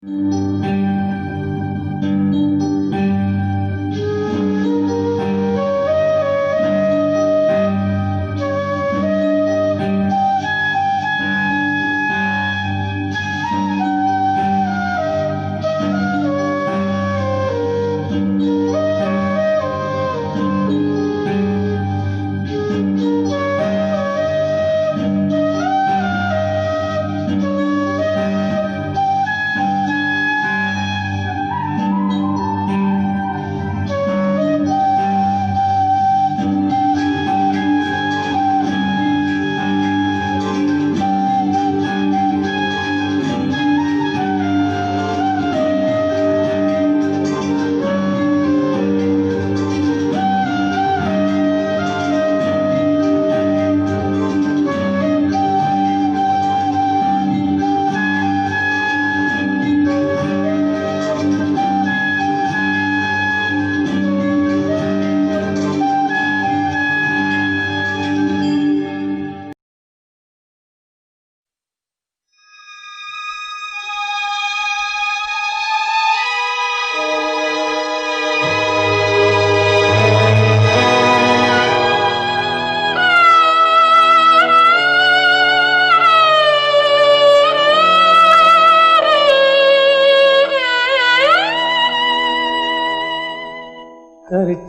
कर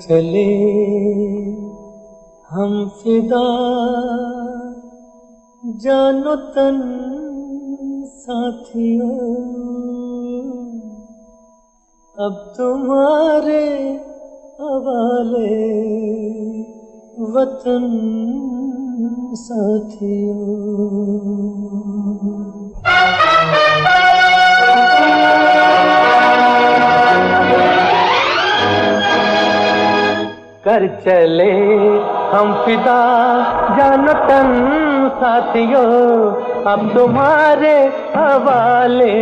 चले हम फिदा जानो तन साथियों, अब तुम्हारे हवाले वतन साथियों। कर चले हम फिदा जानो तन साथियों, अब तुम्हारे हवाले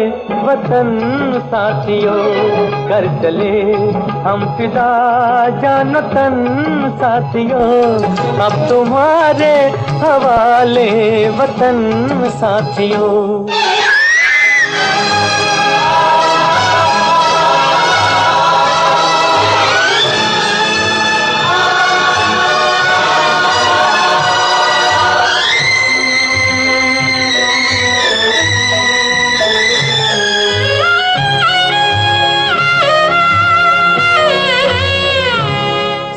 वतन साथियों। कर चले हम फिदा जानो तन साथियों, अब तुम्हारे हवाले वतन साथियों।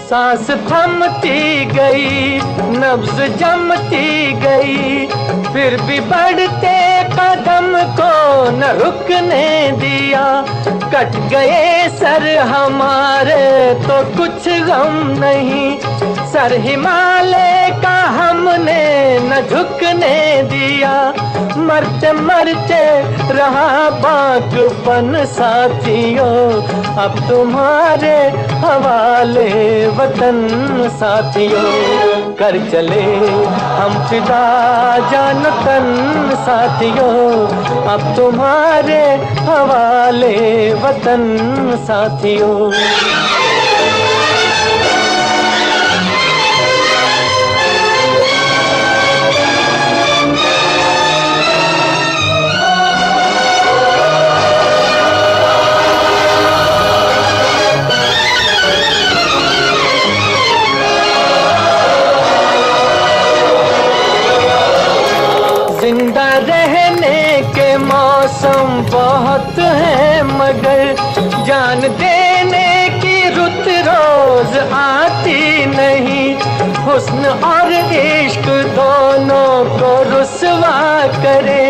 सांस थमती गई, नब्ज जमती गई, फिर भी बढ़ते कदम को न रुकने दिया। कट गए सर हमारे तो कुछ गम नहीं, सर हिमालय का हमने न झुकने दिया। मरते मरते रहा बागपन साथियों, अब तुम्हारे हवाले वतन साथियों। कर चले हम फिदा जानो तन साथियों, अब तुम्हारे हवाले वतन साथियों। जिंदा रहने के मौसम बहुत है, मगर जान देने की रुत रोज आती नहीं। हुस्न और इश्क दोनों को रुसवा करे,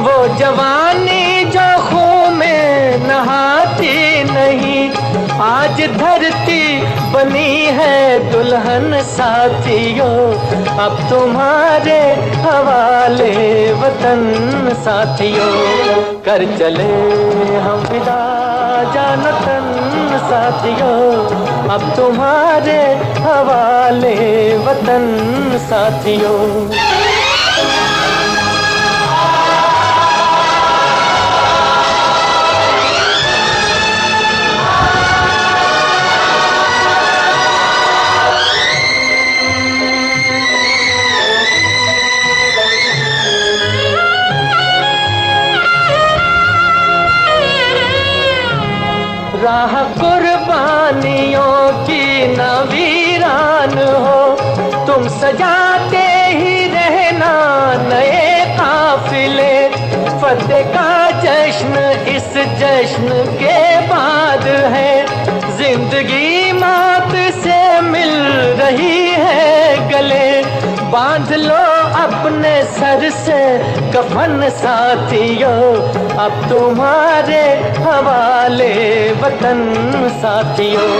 वो जवानी जो खून में नहाती नहीं। आज धरती बनी है दुल्हन साथियों, अब तुम्हारे हवाले वतन साथियों। कर चले हम फिदा जानो तन साथियों, अब तुम्हारे हवाले वतन साथियों। राह कुर्बानियों की न वीरान हो। तुम सजाते ही रहना नए काफिले, फतेह का जश्न इस जश्न के बाद है। जिंदगी मौत से मिल रही है गले, बांध लो अपने सर से कफन साथियों, अब तुम्हारे हवाले वतन साथियों।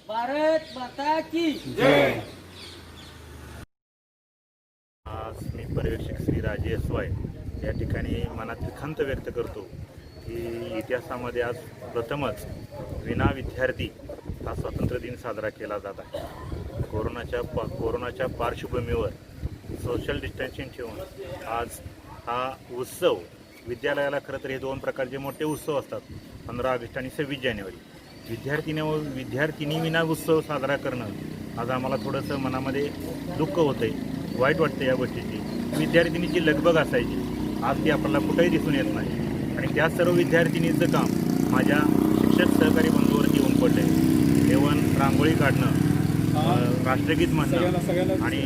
भारत माता की जय। आज मी पर्यवेक्षक श्री राजेश वाय या ठिकाणी मनातील खंत व्यक्त करतो की इतिहासामध्ये आज प्रथमच विना विद्यार्थी हा स्वातंत्र्य दिन साजरा केला जात आहे। कोरोनाच्या पार्श्वभूमीवर सोशल डिस्टन्सिंग ठेवून आज हा उत्सव विद्यालयाला खरं तर हे दोन प्रकारचे मोठे उत्सव असतात, 15 ऑगस्ट आणि 26 जानेवारी। विद्यार्थिनी विना उत्सव साजरा करणं आज आम्हाला थोडंसं मनामध्ये दुःख होतं आहे, वाईट वाटतं या गोष्टीची। विद्यार्थिनीची लगबग असायची, आज ती आपल्याला कुठेही दिसून येत नाही आणि त्या सर्व विद्यार्थिनीचं काम माझ्या शिक्षक सहकारी बंधूवरती येऊन पडलं आहे। जेवण रांगोळी काढणं, राष्ट्रगीत म्हणणं आणि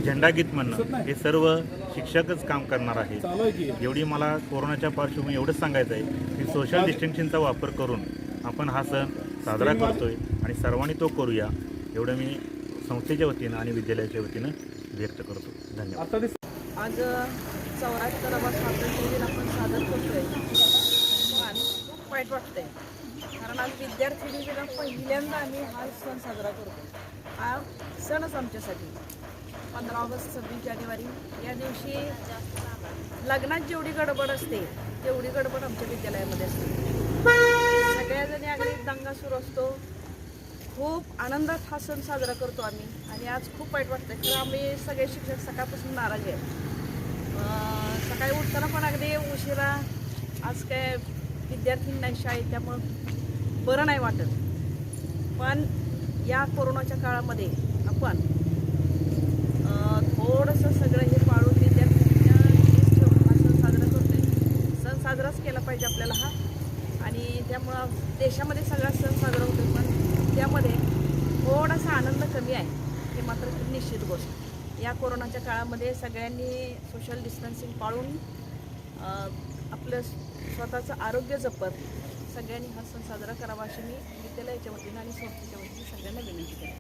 झेंडागीत म्हणणं हे सर्व शिक्षकच काम करणार आहे। एवढी मला कोरोनाच्या पार्श्वभूमी एवढंच सांगायचं आहे की सोशल डिस्टन्सिंगचा वापर करून आपण हा सण साजरा करतोय आणि सर्वांनी तो करूया, एवढं मी संस्थेच्या वतीनं आणि विद्यालयाच्या वतीनं व्यक्त करतो। धन्यवाद। आज 74वा स्वातंत्र्य दिन आपण साजरा करतोय, पण खूप वाईट वाटतंय कारण आज विद्यार्थिनींना पहिल्यांदा आम्ही हा सण साजरा करतो। हा सणच आमच्यासाठी 15 ऑगस्ट 26 जानेवारी या दिवशी लग्नात जेवढी गडबड असते तेवढी गडबड आमच्या विद्यालयामध्ये असते। सगळ्याजणी अगदी दंगा सुरू असतो, खूप आनंदात हा सण साजरा करतो आम्ही आणि आज खूप वाईट वाटतं की आम्ही सगळे शिक्षक सकाळपासून नाराज आहे। सकाळी उठताना पण अगदी उशिरा, आज काय विद्यार्थी नाही शाळेत त्यामुळं बरं नाही वाटत, पण या कोरोनाच्या काळामध्ये आपण थोडंसं सगळं हे पाळून विद्यार्थ्यांना ठेवून हा सण साजरा करतोय। सण साजराच केला पाहिजे आपल्याला हा, आणि त्यामुळं देशामध्ये सगळा सण साजरा होतो, पण त्यामध्ये थोडासा आनंद कमी आहे हे मात्र खूप निश्चित गोष्ट। या कोरोनाच्या काळामध्ये सगळ्यांनी सोशल डिस्टन्सिंग पाळून आपलं स्वतःचं आरोग्य जपत सगळ्यांनी हा सण साजरा करावा अशी मी विद्यालयाच्या वतीनं आणि संस्थेच्या वतीनं सगळ्यांना विनंती करते।